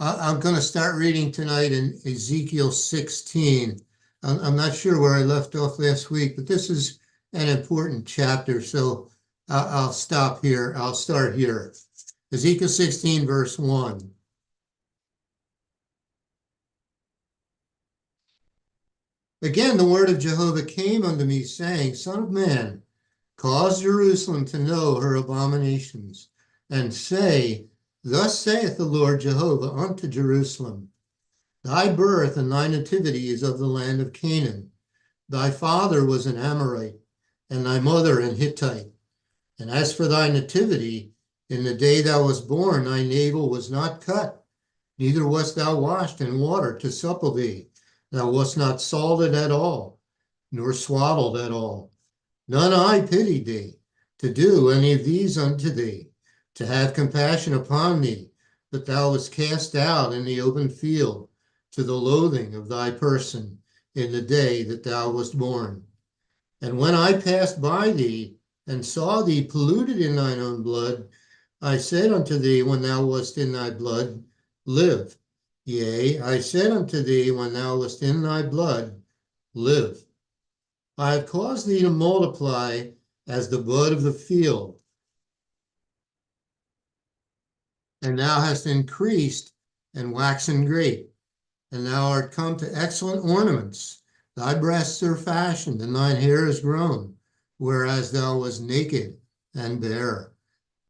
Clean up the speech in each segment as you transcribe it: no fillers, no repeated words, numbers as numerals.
I'm going to start reading tonight in Ezekiel 16. I'm not sure where I left off last week, but this is an important chapter, so I'll stop here. I'll start here. Ezekiel 16, verse 1. Again, the word of Jehovah came unto me, saying, Son of man, cause Jerusalem to know her abominations, and say, Thus saith the Lord Jehovah unto Jerusalem, Thy birth and thy nativity is of the land of Canaan. Thy father was an Amorite, and thy mother an Hittite. And as for thy nativity, in the day thou wast born, thy navel was not cut, neither wast thou washed in water to supple thee. Thou wast not salted at all, nor swaddled at all. None I pitied thee, to do any of these unto thee, to have compassion upon thee, but thou wast cast out in the open field, to the loathing of thy person in the day that thou wast born. And when I passed by thee, and saw thee polluted in thine own blood, I said unto thee when thou wast in thy blood, live. Yea, I said unto thee when thou wast in thy blood, live. I have caused thee to multiply as the bud of the field, and thou hast increased and waxen great, and thou art come to excellent ornaments. Thy breasts are fashioned, and thine hair is grown, whereas thou wast naked and bare.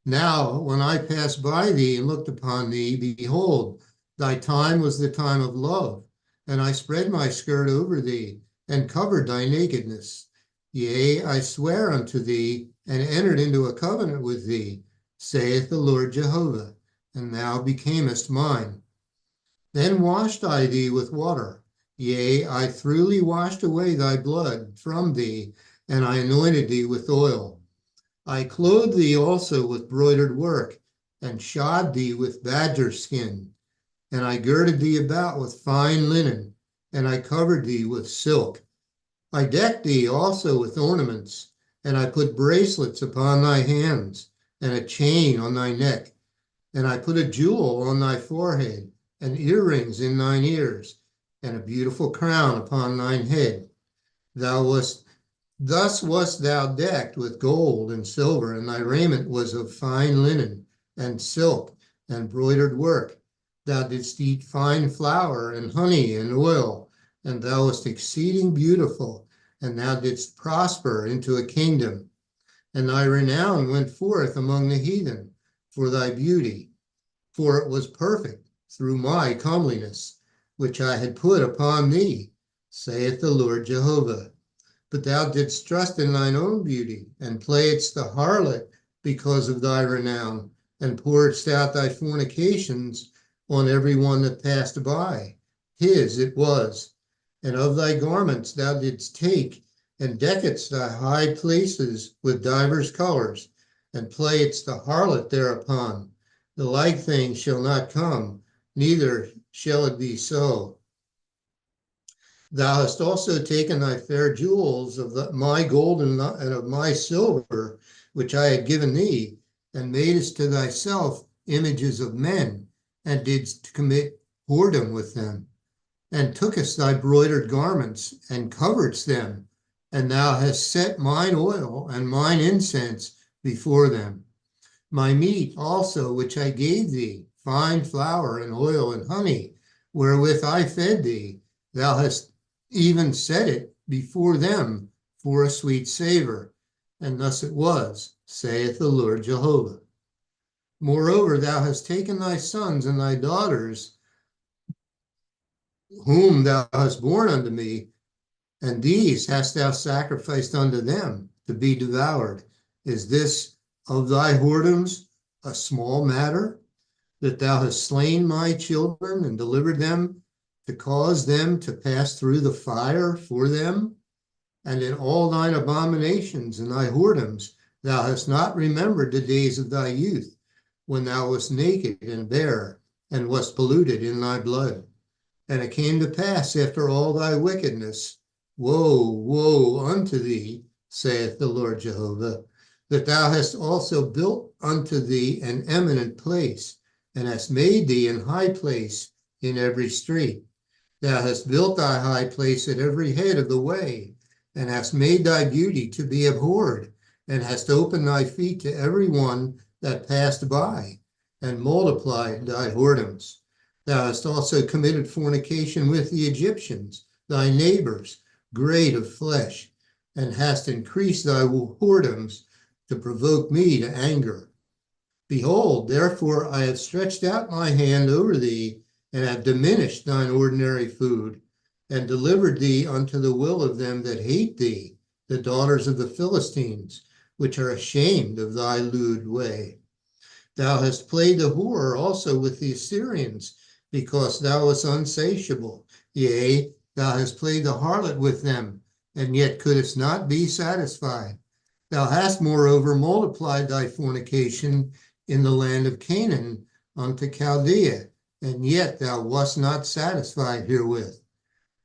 Now, when I passed by thee and looked upon thee, behold, thy time was the time of love, and I spread my skirt over thee, and covered thy nakedness. Yea, I swear unto thee, and entered into a covenant with thee, saith the Lord Jehovah, and thou becamest mine. Then washed I thee with water. Yea, I thoroughly washed away thy blood from thee, and I anointed thee with oil. I clothed thee also with broidered work, and shod thee with badger skin. And I girded thee about with fine linen, and I covered thee with silk. I decked thee also with ornaments, and I put bracelets upon thy hands, and a chain on thy neck. And I put a jewel on thy forehead, and earrings in thine ears, and a beautiful crown upon thine head. Thus wast thou decked with gold and silver, and thy raiment was of fine linen, and silk, and broidered work. Thou didst eat fine flour, and honey, and oil, and thou wast exceeding beautiful, and thou didst prosper into a kingdom. And thy renown went forth among the heathen for thy beauty, for it was perfect through my comeliness, which I had put upon thee, saith the Lord Jehovah. But thou didst trust in thine own beauty, and playedst the harlot because of thy renown, and pouredst out thy fornications on every one that passed by. His it was. And of thy garments thou didst take, and deckedst thy high places with divers colors, and playedst the harlot thereupon. The like thing shall not come, neither shall it be so. Thou hast also taken thy fair jewels of my gold and of my silver, which I had given thee, and madest to thyself images of men, and didst commit whoredom with them, and tookest thy broidered garments, and coveredst them, and thou hast set mine oil and mine incense before them. My meat also, which I gave thee, fine flour and oil and honey, wherewith I fed thee, thou hast even set it before them for a sweet savor. And thus it was, saith the Lord Jehovah. Moreover, thou hast taken thy sons and thy daughters, whom thou hast borne unto me, and these hast thou sacrificed unto them to be devoured. Is this of thy whoredoms a small matter, that thou hast slain my children and delivered them to cause them to pass through the fire for them? And in all thine abominations and thy whoredoms thou hast not remembered the days of thy youth, when thou wast naked and bare, and wast polluted in thy blood. And it came to pass after all thy wickedness, woe, woe unto thee, saith the Lord Jehovah, that thou hast also built unto thee an eminent place, and hast made thee an high place in every street. Thou hast built thy high place at every head of the way, and hast made thy beauty to be abhorred, and hast opened thy feet to every one that passed by, and multiplied thy whoredoms. Thou hast also committed fornication with the Egyptians, thy neighbors, great of flesh, and hast increased thy whoredoms to provoke me to anger. Behold, therefore I have stretched out my hand over thee, and have diminished thine ordinary food, and delivered thee unto the will of them that hate thee, the daughters of the Philistines, which are ashamed of thy lewd way. Thou hast played the whore also with the Assyrians, because thou wast unsatiable. Yea, thou hast played the harlot with them, and yet couldst not be satisfied. Thou hast moreover multiplied thy fornication in the land of Canaan unto Chaldea, and yet thou wast not satisfied herewith.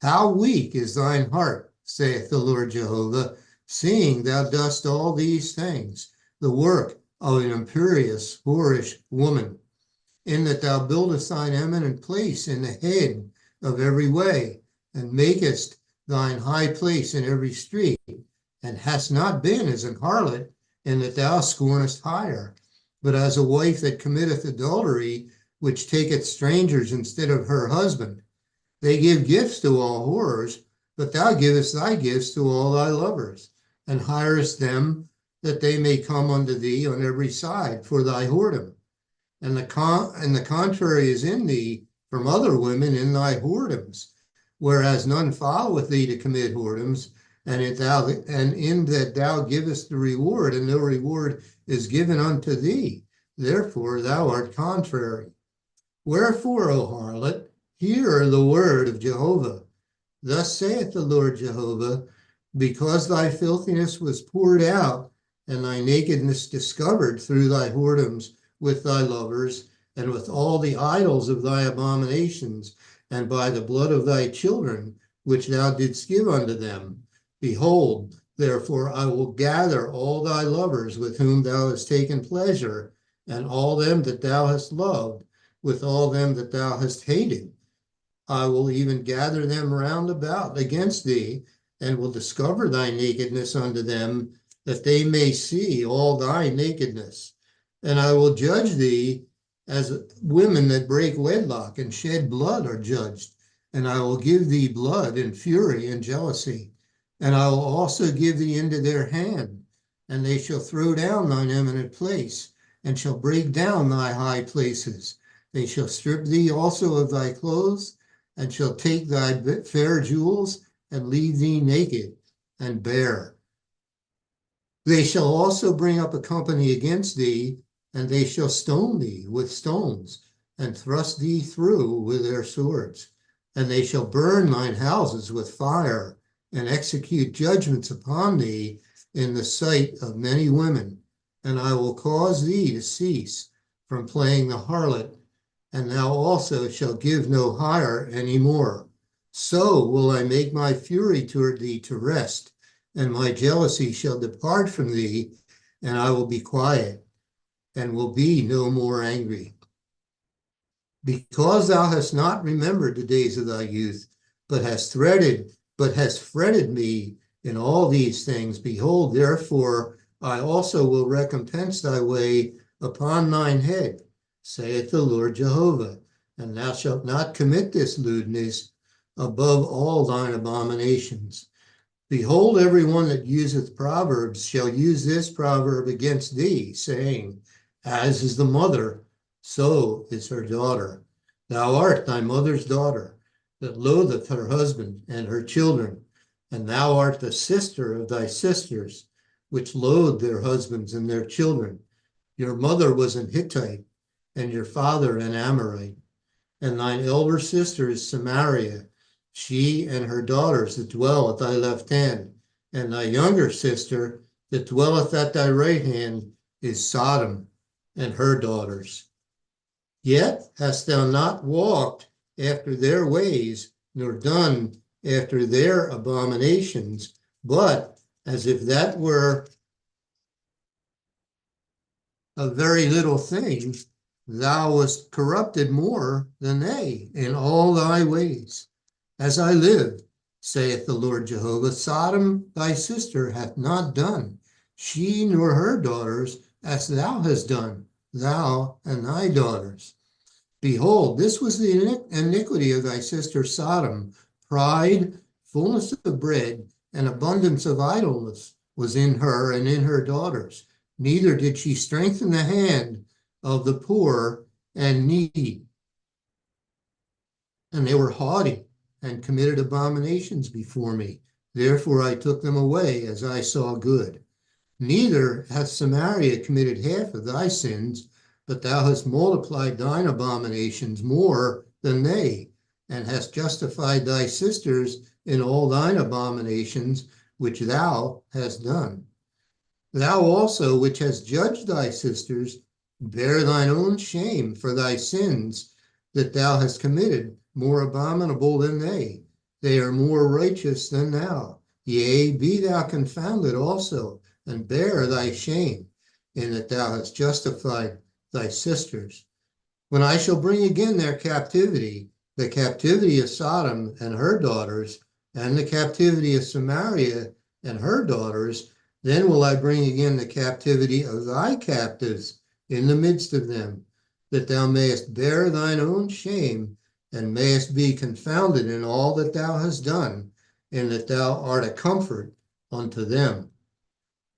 How weak is thine heart, saith the Lord Jehovah, seeing thou dost all these things, the work of an imperious, whorish woman, in that thou buildest thine eminent place in the head of every way, and makest thine high place in every street, and hast not been as an harlot, in that thou scornest hire, but as a wife that committeth adultery, which taketh strangers instead of her husband. They give gifts to all whorers, but thou givest thy gifts to all thy lovers, and hirest them that they may come unto thee on every side for thy whoredom. And the contrary is in thee from other women in thy whoredoms, whereas none followeth thee to commit whoredoms, and in that thou givest the reward, and no reward is given unto thee. Therefore thou art contrary. Wherefore, O harlot, hear the word of Jehovah. Thus saith the Lord Jehovah, because thy filthiness was poured out, and thy nakedness discovered through thy whoredoms with thy lovers, and with all the idols of thy abominations, and by the blood of thy children, which thou didst give unto them. Behold, therefore I will gather all thy lovers with whom thou hast taken pleasure, and all them that thou hast loved, with all them that thou hast hated. I will even gather them round about against thee, and will discover thy nakedness unto them, that they may see all thy nakedness. And I will judge thee as women that break wedlock and shed blood are judged. And I will give thee blood and fury and jealousy. And I will also give thee into their hand, and they shall throw down thine eminent place, and shall break down thy high places. They shall strip thee also of thy clothes, and shall take thy fair jewels, and leave thee naked and bare. They shall also bring up a company against thee, and they shall stone thee with stones, and thrust thee through with their swords. And they shall burn thine houses with fire, and execute judgments upon thee in the sight of many women. And I will cause thee to cease from playing the harlot, and thou also shalt give no hire any more. So will I make my fury toward thee to rest, and my jealousy shall depart from thee, and I will be quiet, and will be no more angry. Because thou hast not remembered the days of thy youth, but hast fretted me in all these things, behold, therefore I also will recompense thy way upon thine head, saith the Lord Jehovah, and thou shalt not commit this lewdness above all thine abominations. Behold, every one that useth proverbs shall use this proverb against thee, saying, as is the mother, so is her daughter. Thou art thy mother's daughter, that loatheth her husband and her children, and thou art the sister of thy sisters, which loathe their husbands and their children. Your mother was an Hittite, and your father an Amorite. And thine elder sister is Samaria, she and her daughters that dwell at thy left hand. And thy younger sister that dwelleth at thy right hand is Sodom and her daughters. Yet hast thou not walked after their ways, nor done after their abominations, but as if that were a very little thing, thou wast corrupted more than they in all thy ways. As I live, saith the Lord Jehovah, Sodom thy sister hath not done, she nor her daughters, as thou hast done, thou and thy daughters. Behold, this was the iniquity of thy sister Sodom. Pride, fullness of bread, and abundance of idleness was in her and in her daughters. Neither did she strengthen the hand of the poor and needy. And they were haughty and committed abominations before me. Therefore I took them away as I saw good. Neither hath Samaria committed half of thy sins, but thou hast multiplied thine abominations more than they, and hast justified thy sisters in all thine abominations which thou hast done. Thou also, which hast judged thy sisters, bear thine own shame for thy sins that thou hast committed, more abominable than they. They are more righteous than thou. Yea, be thou confounded also, and bear thy shame, in that thou hast justified thy sisters. When I shall bring again their captivity, the captivity of Sodom and her daughters, and the captivity of Samaria and her daughters, then will I bring again the captivity of thy captives in the midst of them, that thou mayest bear thine own shame, and mayest be confounded in all that thou hast done, and that thou art a comfort unto them.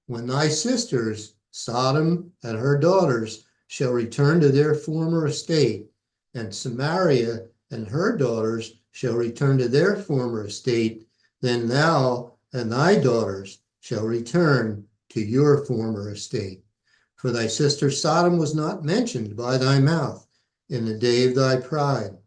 When thy sisters, Sodom and her daughters, shall return to their former estate, and Samaria and her daughters shall return to their former estate, then thou and thy daughters shall return to your former estate. For thy sister Sodom was not mentioned by thy mouth in the day of thy pride,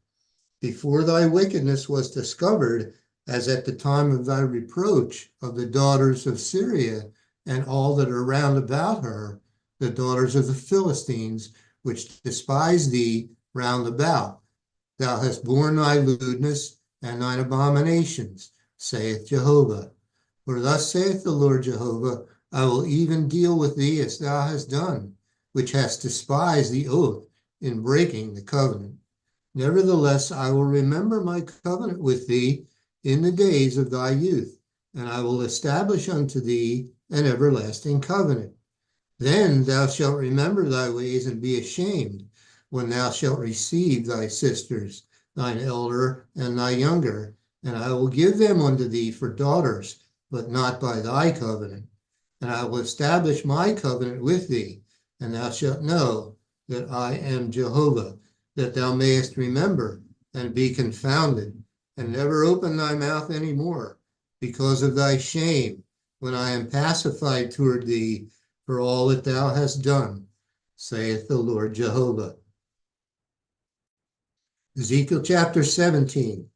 before thy wickedness was discovered, as at the time of thy reproach of the daughters of Syria and all that are round about her, the daughters of the Philistines, which despise thee round about. Thou hast borne thy lewdness and thine abominations, saith Jehovah. For thus saith the Lord Jehovah, I will even deal with thee as thou hast done, which hast despised the oath in breaking the covenant. Nevertheless, I will remember my covenant with thee in the days of thy youth, and I will establish unto thee an everlasting covenant. Then thou shalt remember thy ways and be ashamed, when thou shalt receive thy sisters, thine elder and thy younger, and I will give them unto thee for daughters, but not by thy covenant. And I will establish my covenant with thee, and thou shalt know that I am Jehovah, that thou mayest remember and be confounded, and never open thy mouth any more, because of thy shame, when I am pacified toward thee for all that thou hast done, saith the Lord Jehovah. Ezekiel chapter 17.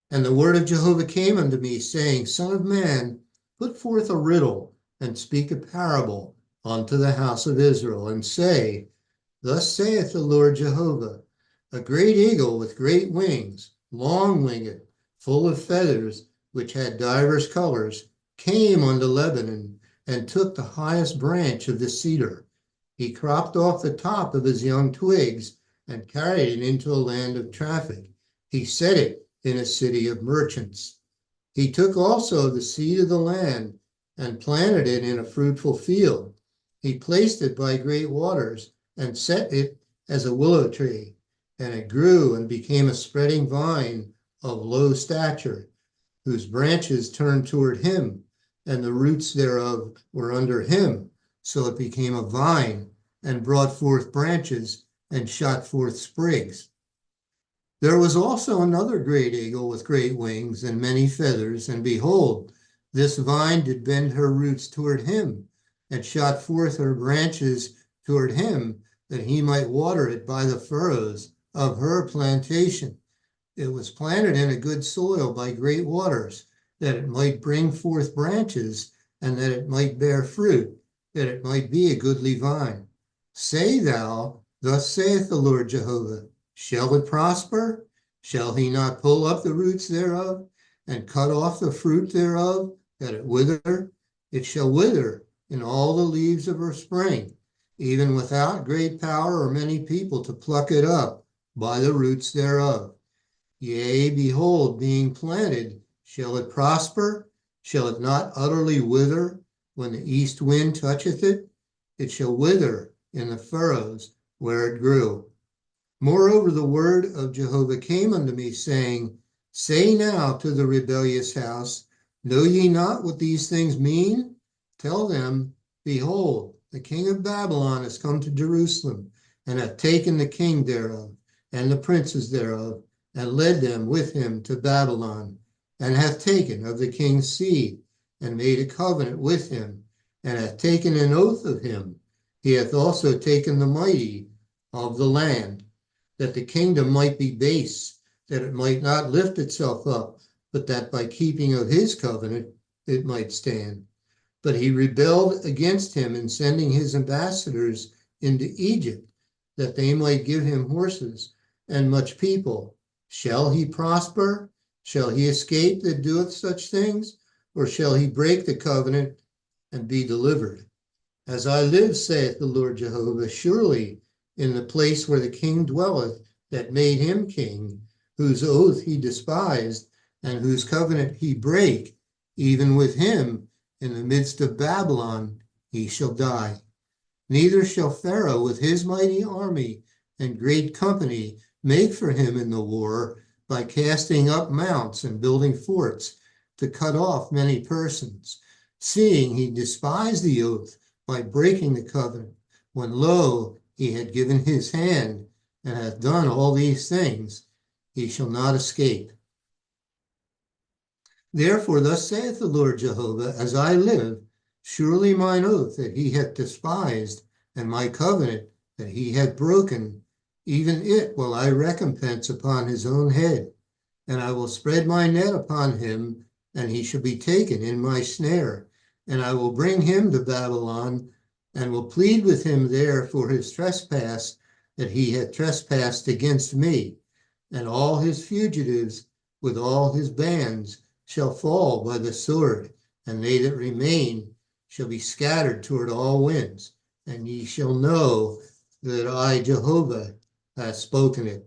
And the word of Jehovah came unto me, saying, Son of man, put forth a riddle, and speak a parable unto the house of Israel, and say, Thus saith the Lord Jehovah, a great eagle with great wings, long-winged, full of feathers, which had divers colors, came unto Lebanon, and took the highest branch of the cedar. He cropped off the top of his young twigs, and carried it into a land of traffic. He set it in a city of merchants. He took also the seed of the land, and planted it in a fruitful field. He placed it by great waters, and set it as a willow tree, and it grew and became a spreading vine of low stature, whose branches turned toward him, and the roots thereof were under him. So it became a vine, and brought forth branches, and shot forth sprigs. There was also another great eagle with great wings and many feathers, and behold, this vine did bend her roots toward him, and shot forth her branches toward him, that he might water it by the furrows of her plantation. It was planted in a good soil by great waters, that it might bring forth branches, and that it might bear fruit, that it might be a goodly vine. Say thou, Thus saith the Lord Jehovah, shall it prosper? Shall he not pull up the roots thereof, and cut off the fruit thereof, that it wither? It shall wither in all the leaves of her spring. even without great power or many people to pluck it up by the roots thereof. Yea, behold, being planted, shall it prosper? Shall it not utterly wither when the east wind toucheth it? It shall wither in the furrows where it grew. Moreover, the word of Jehovah came unto me, saying, Say now to the rebellious house, Know ye not what these things mean? Tell them, Behold, the king of Babylon is come to Jerusalem, and hath taken the king thereof, and the princes thereof, and led them with him to Babylon, and hath taken of the king's seed, and made a covenant with him, and hath taken an oath of him. He hath also taken the mighty of the land, that the kingdom might be base, that it might not lift itself up, but that by keeping of his covenant it might stand. But he rebelled against him in sending his ambassadors into Egypt, that they might give him horses and much people. Shall he prosper? Shall he escape that doeth such things? Or shall he break the covenant and be delivered? As I live, saith the Lord Jehovah, surely in the place where the king dwelleth that made him king, whose oath he despised, and whose covenant he brake, even with him in the midst of Babylon he shall die. Neither shall Pharaoh with his mighty army and great company make for him in the war by casting up mounts and building forts to cut off many persons, seeing he despised the oath by breaking the covenant, when lo, he had given his hand and hath done all these things, he shall not escape. Therefore, thus saith the Lord Jehovah, as I live, surely mine oath that he hath despised, and my covenant that he hath broken, even it will I recompense upon his own head, and I will spread my net upon him, and he shall be taken in my snare, and I will bring him to Babylon, and will plead with him there for his trespass that he hath trespassed against me, and all his fugitives with all his bands shall fall by the sword, and they that remain shall be scattered toward all winds, and ye shall know that I, Jehovah, have spoken it.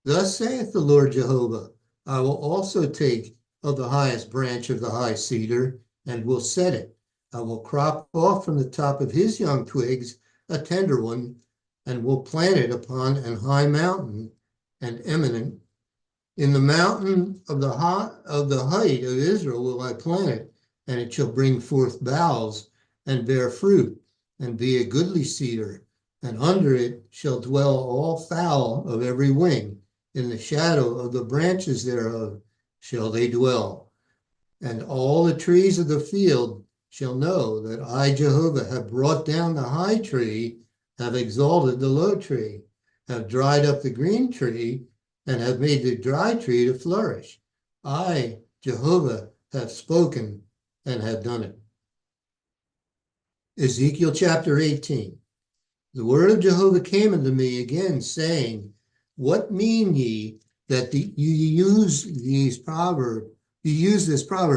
Thus saith the Lord Jehovah, I will also take of the highest branch of the high cedar, and will set it. I will crop off from the top of his young twigs a tender one, and will plant it upon an high mountain and eminent. In the mountain of the height of Israel will I plant it, and it shall bring forth boughs and bear fruit, and be a goodly cedar, and under it shall dwell all fowl of every wing. In the shadow of the branches thereof shall they dwell. And all the trees of the field shall know that I, Jehovah, have brought down the high tree, have exalted the low tree, have dried up the green tree, and have made the dry tree to flourish. I, Jehovah, have spoken and have done it. Ezekiel chapter 18. The word of Jehovah came unto me again, saying, What mean ye that you use this proverb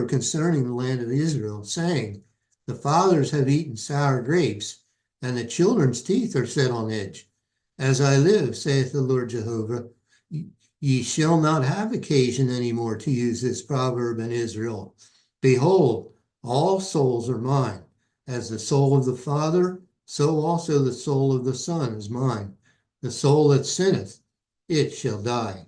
concerning the land of Israel, saying, The fathers have eaten sour grapes, and the children's teeth are set on edge. As I live, saith the Lord Jehovah, ye shall not have occasion any more to use this proverb in Israel. Behold, all souls are mine. As the soul of the Father, so also the soul of the Son is mine. The soul that sinneth, it shall die.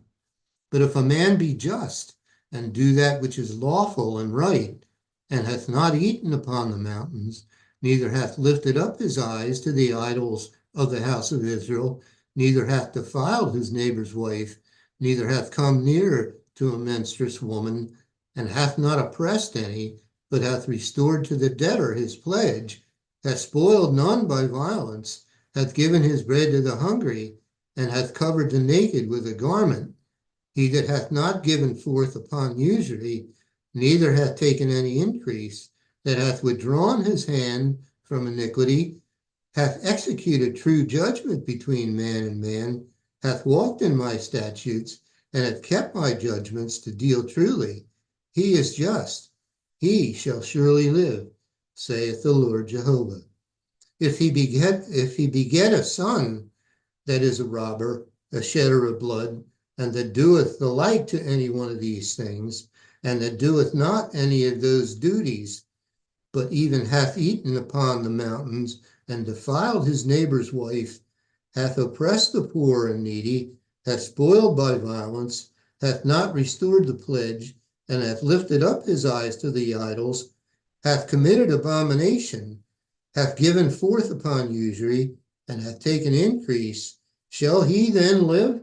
But if a man be just, and do that which is lawful and right, and hath not eaten upon the mountains, neither hath lifted up his eyes to the idols of the house of Israel, neither hath defiled his neighbor's wife, neither hath come near to a menstruous woman, and hath not oppressed any, but hath restored to the debtor his pledge, hath spoiled none by violence, hath given his bread to the hungry, and hath covered the naked with a garment, he that hath not given forth upon usury, neither hath taken any increase, that hath withdrawn his hand from iniquity, hath executed true judgment between man and man, hath walked in my statutes, and hath kept my judgments to deal truly, he is just, he shall surely live, saith the Lord Jehovah. If he beget a son that is a robber, a shedder of blood, and that doeth the like to any one of these things, and that doeth not any of those duties, but even hath eaten upon the mountains, and defiled his neighbor's wife, hath oppressed the poor and needy, hath spoiled by violence, hath not restored the pledge, and hath lifted up his eyes to the idols, hath committed abomination, hath given forth upon usury, and hath taken increase, shall he then live?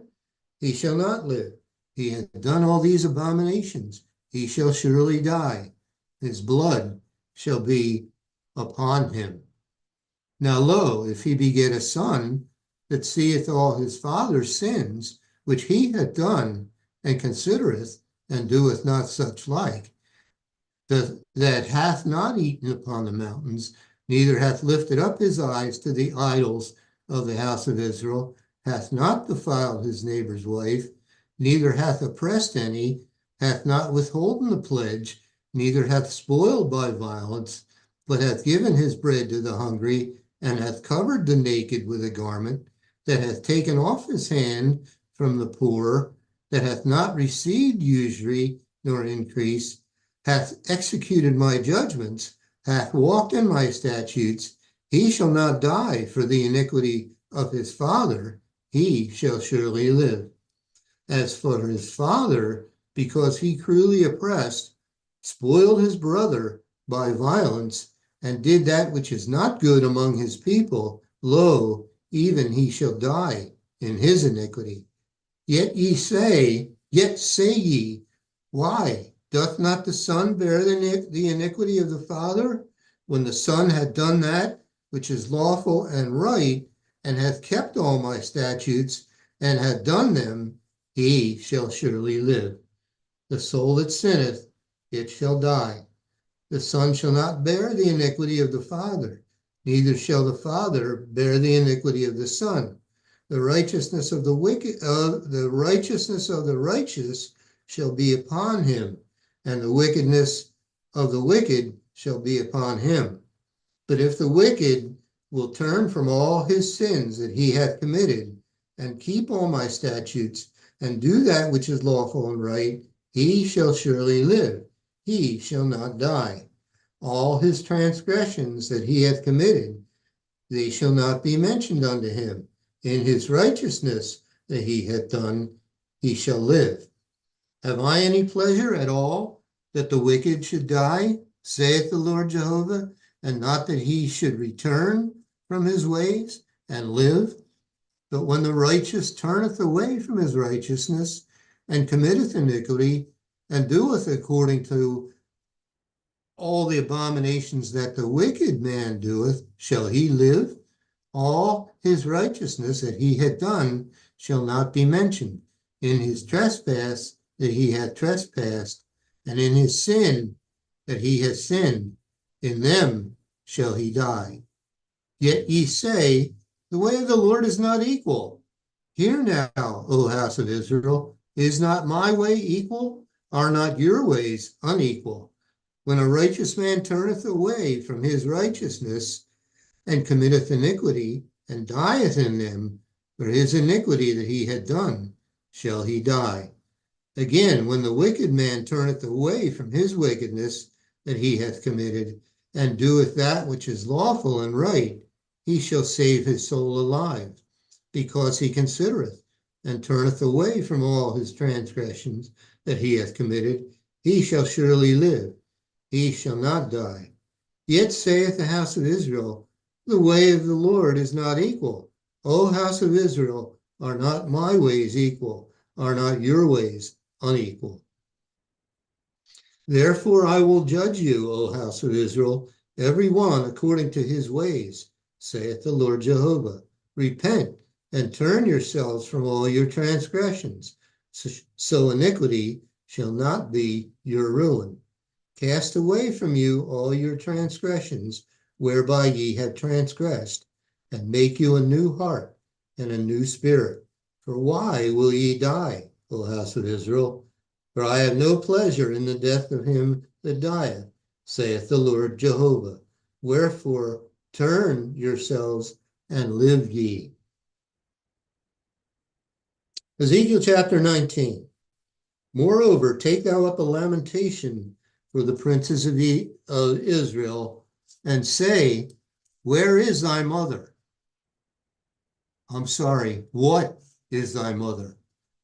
He shall not live. He hath done all these abominations. He shall surely die. His blood shall be upon him. Now lo, if he beget a son that seeth all his father's sins, which he hath done, and considereth, and doeth not such like, that hath not eaten upon the mountains, neither hath lifted up his eyes to the idols of the house of Israel, hath not defiled his neighbor's wife, neither hath oppressed any, hath not withholden the pledge, neither hath spoiled by violence, but hath given his bread to the hungry, and hath covered the naked with a garment, that hath taken off his hand from the poor, that hath not received usury nor increase, hath executed my judgments, hath walked in my statutes, he shall not die for the iniquity of his father, he shall surely live. As for his father, because he cruelly oppressed, spoiled his brother by violence, and did that which is not good among his people, lo, even he shall die in his iniquity. Yet say ye, why doth not the son bear the iniquity of the father? When the son had done that which is lawful and right, and hath kept all my statutes, and hath done them, he shall surely live. The soul that sinneth, it shall die. The son shall not bear the iniquity of the father, neither shall the father bear the iniquity of the son. The righteousness of the righteous shall be upon him, and the wickedness of the wicked shall be upon him. But if the wicked will turn from all his sins that he hath committed, and keep all my statutes, and do that which is lawful and right, he shall surely live, he shall not die. All his transgressions that he hath committed, they shall not be mentioned unto him. In his righteousness that he hath done, he shall live. Have I any pleasure at all that the wicked should die, saith the Lord Jehovah, and not that he should return from his ways and live? But when the righteous turneth away from his righteousness, and committeth iniquity, and doeth according to all the abominations that the wicked man doeth, shall he live? All his righteousness that he had done shall not be mentioned. In his trespass that he hath trespassed, and in his sin that he hath sinned, in them shall he die. Yet ye say, the way of the Lord is not equal. Hear now, O house of Israel, is not my way equal? Are not your ways unequal? When a righteous man turneth away from his righteousness, and committeth iniquity, and dieth in them, for his iniquity that he had done, shall he die. Again, when the wicked man turneth away from his wickedness that he hath committed, and doeth that which is lawful and right, he shall save his soul alive, because he considereth, and turneth away from all his transgressions that he hath committed, he shall surely live, he shall not die. Yet saith the house of Israel, the way of the Lord is not equal. O house of Israel, are not my ways equal? Are not your ways unequal? Therefore I will judge you, O house of Israel, every one according to his ways, saith the Lord Jehovah. Repent and turn yourselves from all your transgressions, so iniquity shall not be your ruin. Cast away from you all your transgressions, whereby ye have transgressed, and make you a new heart and a new spirit. For why will ye die, O house of Israel? For I have no pleasure in the death of him that dieth, saith the Lord Jehovah. Wherefore Turn yourselves and live ye. Ezekiel chapter 19. Moreover, take thou up a lamentation for the princes of Israel, and say, where is thy mother? I'm sorry, what is thy mother?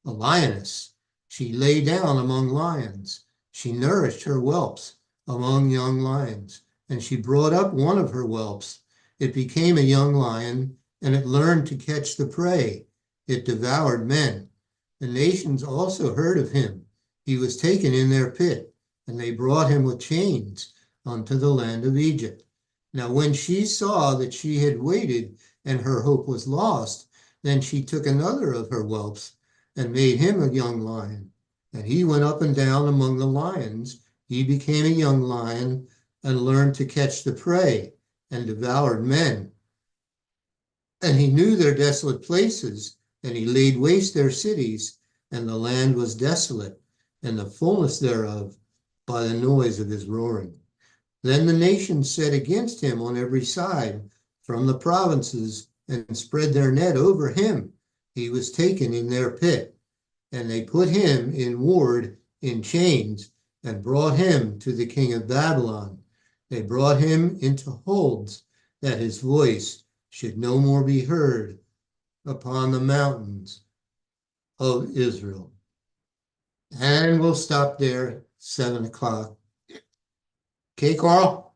A lioness. She lay down among lions. She nourished her whelps among young lions, and she brought up one of her whelps. It became a young lion, and it learned to catch the prey. It devoured men. The nations also heard of him. He was taken in their pit, and they brought him with chains unto the land of Egypt. Now when she saw that she had waited, and her hope was lost, then she took another of her whelps, and made him a young lion. And he went up and down among the lions. He became a young lion, and learned to catch the prey, and devoured men. And he knew their desolate places, and he laid waste their cities, and the land was desolate, and the fullness thereof by the noise of his roaring. Then the nations set against him on every side from the provinces, and spread their net over him. He was taken in their pit, and they put him in ward in chains, and brought him to the king of Babylon. They brought him into holds, that his voice should no more be heard upon the mountains of Israel. And we'll stop there, 7 o'clock. Okay, Carl?